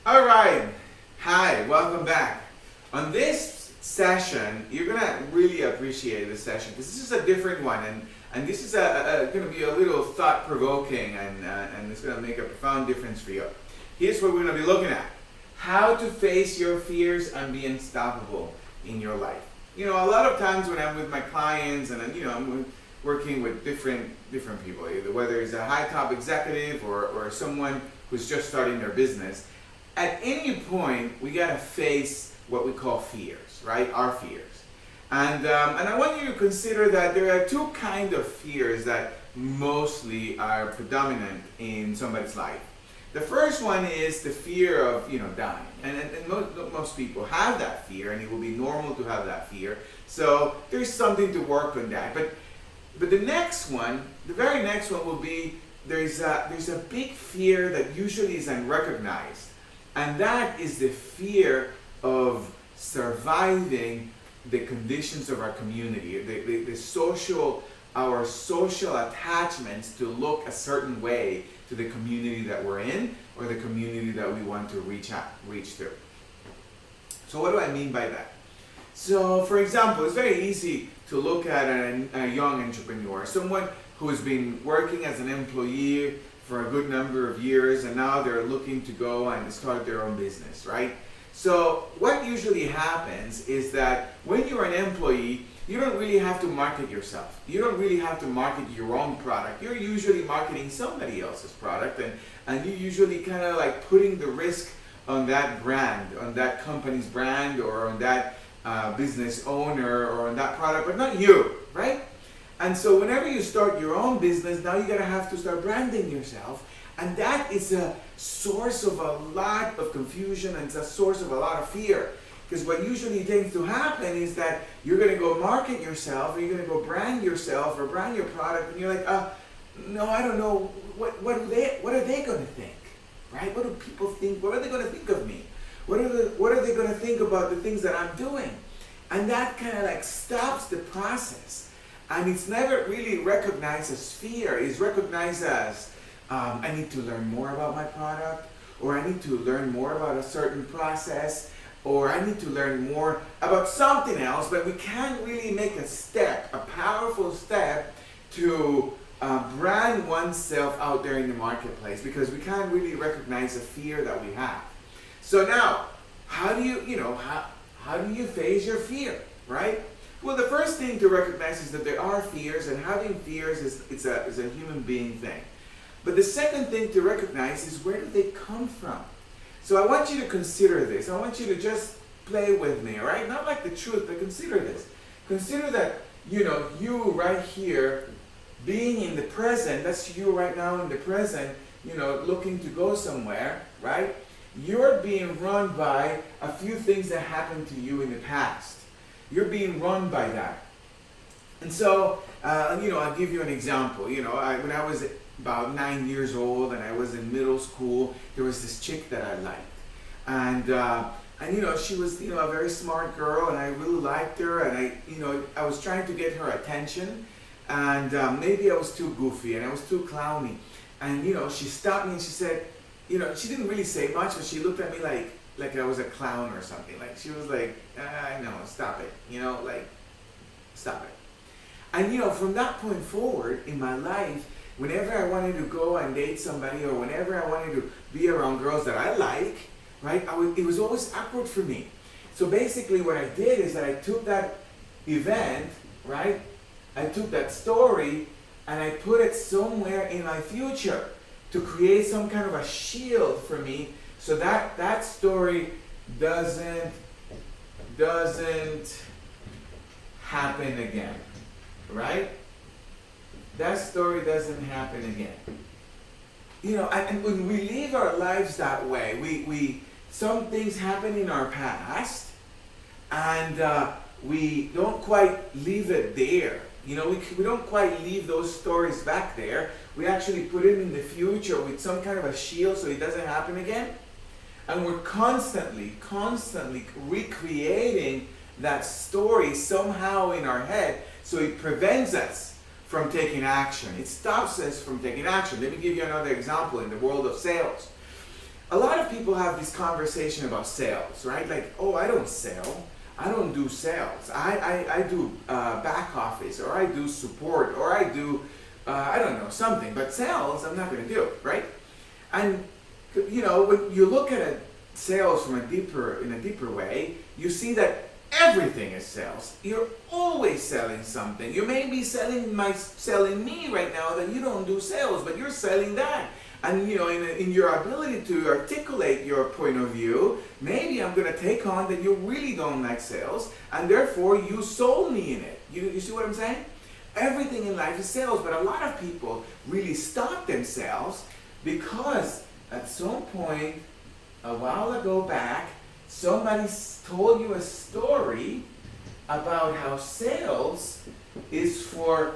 All right. Hi, welcome back. On this session, you're going to really appreciate this session because this is a different one, and this is going to be a little thought-provoking, and it's going to make a profound difference for you. Here's what we're going to be looking at. How to face your fears and be unstoppable in your life. You know, a lot of times when I'm with my clients and, I'm working with different people, either whether it's a high top executive or someone who's just starting their business, at any point we gotta face what we call fears, right? Our fears. And I want you to consider that there are two kinds of fears that mostly are predominant in somebody's life. The first one is the fear of, dying. And most people have that fear, and it will be normal to have that fear. So there's something to work on that. But the next one, the very next one will be there's a big fear that usually is unrecognized. And that is the fear of surviving the conditions of our community, our social attachments to look a certain way to the community that we're in or the community that we want to reach to. So what do I mean by that? So for example, it's very easy to look at a young entrepreneur, someone who has been working as an employee for a good number of years, and now they're looking to go and start their own business, right? So what usually happens is that when you're an employee, you don't really have to market yourself. You don't really have to market your own product. You're usually marketing somebody else's product, and you're usually kind of like putting the risk on that brand, on that company's brand, or on that business owner, or on that product, but not you, right? And so whenever you start your own business, now you're going to have to start branding yourself. And that is a source of a lot of confusion, and it's a source of a lot of fear. Because what usually tends to happen is that you're going to go market yourself, or you're going to go brand yourself, or brand your product, and you're like, no, I don't know, what are they going to think? Right? What do people think? What are they going to think of me? What are they going to think about the things that I'm doing? And that kind of like stops the process. And it's never really recognized as fear. It's recognized as, I need to learn more about my product, or I need to learn more about a certain process, or I need to learn more about something else, but we can't really make a powerful step to brand oneself out there in the marketplace because we can't really recognize the fear that we have. So now, how do you face your fear, right? Well, the first thing to recognize is that there are fears, and having fears is a human being thing. But the second thing to recognize is, where do they come from? So I want you to consider this. I want you to just play with me, all right? Not like the truth, but consider this. Consider that, you right here, being in the present, that's you right now in the present, looking to go somewhere, right? You're being run by a few things that happened to you in the past. You're being run by that. And so, I'll give you an example. When I was about 9 years old and I was in middle school, there was this chick that I liked. And she was, a very smart girl, and I really liked her, and I was trying to get her attention, and maybe I was too goofy and I was too clowny. And, she stopped me and she said, she didn't really say much, but she looked at me like I was a clown or something. Like she was like, no, stop it. Stop it. And from that point forward in my life, whenever I wanted to go and date somebody, or whenever I wanted to be around girls that I like, right, it was always awkward for me. So basically what I did is that I took that event, right, I took that story and I put it somewhere in my future to create some kind of a shield for me, so that story doesn't happen again, right? That story doesn't happen again. And when we live our lives that way, we some things happen in our past, and we don't quite leave it there. We don't quite leave those stories back there. We actually put it in the future with some kind of a shield so it doesn't happen again. And we're constantly recreating that story somehow in our head, so it prevents us from taking action. It stops us from taking action. Let me give you another example in the world of sales. a lot of people have this conversation about sales, right? Like, oh, I don't sell. I don't do sales. I do back office, or I do support, or I do, I don't know, something. But sales, I'm not going to do, right? And, you know, when you look at sales from in a deeper way, you see that everything is sales. You're always selling something. You may be selling me right now that you don't do sales, but you're selling that. And you know, in your ability to articulate your point of view, maybe I'm going to take on that you really don't like sales, and therefore you sold me in it. You see what I'm saying? Everything in life is sales, but a lot of people really stop themselves because at some point, a while ago back, somebody told you a story about how sales is for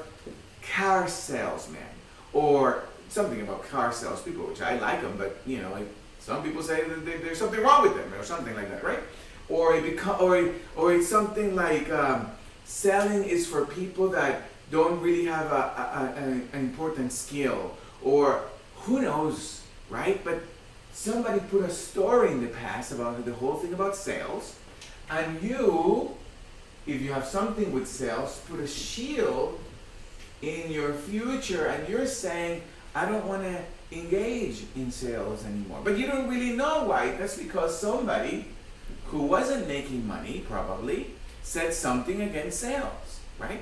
car salesmen, or something about car salespeople, which I like them, but you know, like some people say that there's something wrong with them, or something like that, right? Or it's something like selling is for people that don't really have an important skill, or who knows, right? But somebody put a story in the past about the whole thing about sales, and you, if you have something with sales, put a shield in your future, and you're saying, I don't want to engage in sales anymore. But you don't really know why. That's because somebody who wasn't making money, probably, said something against sales, right?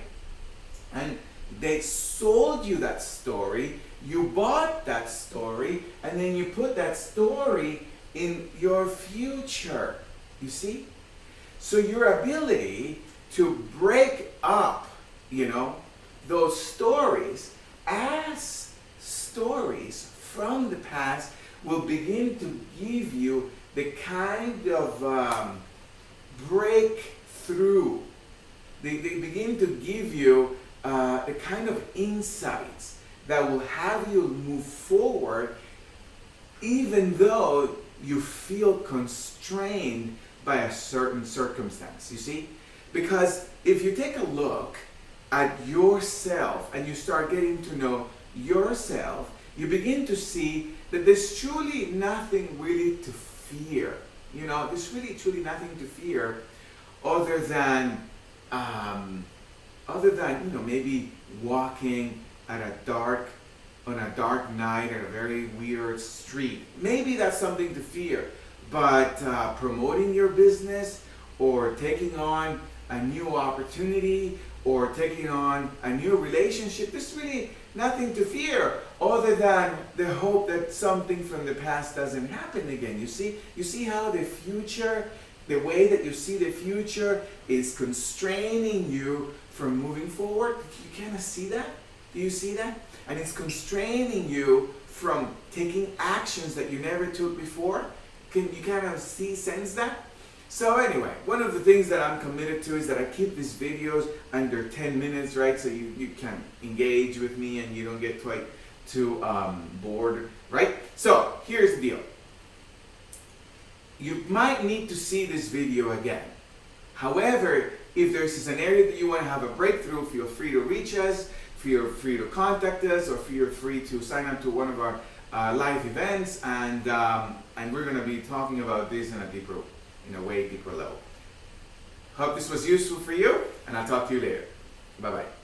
And they sold you that story, you bought that story, and then you put that story in your future. You see? So your ability to break up, you know, those stories as stories from the past will begin to give you the kind of breakthrough. They begin to give you the kind of insights that will have you move forward even though you feel constrained by a certain circumstance, you see? Because if you take a look at yourself and you start getting to know yourself, you begin to see that there's truly nothing really to fear. You know, there's really truly nothing to fear other than you know, maybe walking on a dark night at a very weird street. Maybe that's something to fear. But promoting your business, or taking on a new opportunity, or taking on a new relationship, there's really nothing to fear other than the hope that something from the past doesn't happen again. You see how the future, the way that you see the future is constraining you from moving forward. You kind of see that? Do you see that? And it's constraining you from taking actions that you never took before. Can you kind of sense that? So anyway, one of the things that I'm committed to is that I keep these videos under 10 minutes, right? So you can engage with me and you don't get quite too bored, right? So here's the deal. You might need to see this video again. However, if there's an area that you want to have a breakthrough, feel free to reach us, feel free to contact us, or feel free to sign up to one of our live events, and we're going to be talking about this in a way deeper level. Hope this was useful for you, and I'll talk to you later. Bye-bye.